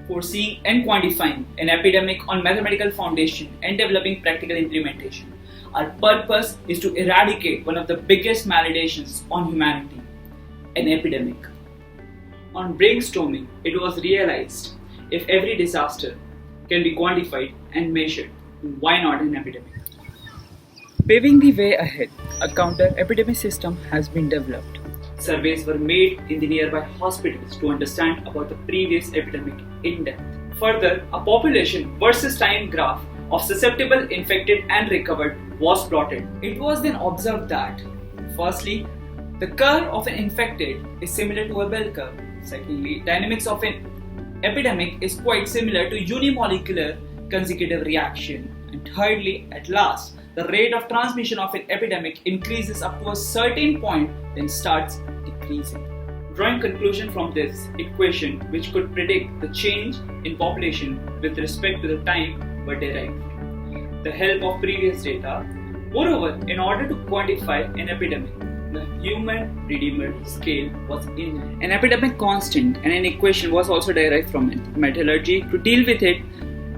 foreseeing and quantifying an epidemic on mathematical foundation and developing practical implementation. Our purpose is to eradicate one of the biggest maledications on humanity, an epidemic. On brainstorming, it was realized if every disaster can be quantified and measured, why not an epidemic? Paving the way ahead, a counter-epidemic system has been developed. Surveys were made in the nearby hospitals to understand about the previous epidemic in depth. Further, a population versus time graph of susceptible, infected and recovered was plotted. It was then observed that, firstly, the curve of an infected is similar to a bell curve. Secondly, dynamics of an epidemic is quite similar to unimolecular consecutive reaction. And thirdly, at last, the rate of transmission of an epidemic increases up to a certain point, then starts decreasing. Drawing conclusion from this equation, which could predict the change in population with respect to the time, were derived. The help of previous data. Moreover, in order to quantify an epidemic, the human redeemer scale was in an epidemic constant, and an equation was also derived from it. Methodology to deal with it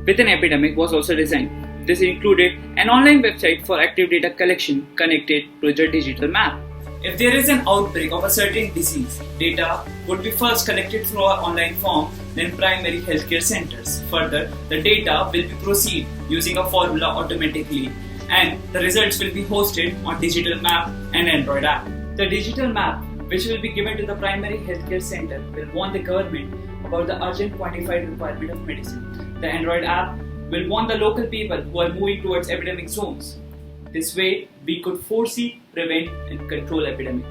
with an epidemic was also designed. This included an online website for active data collection connected to the digital map. If there is an outbreak of a certain disease, data would be first collected through our online form, then primary healthcare centers. Further, the data will be proceed using a formula automatically, and the results will be hosted on digital map and Android app. The digital map, which will be given to the primary healthcare center, will warn the government about the urgent quantified requirement of medicine. The Android app will warn the local people who are moving towards epidemic zones. This way, we could foresee, prevent and control epidemic.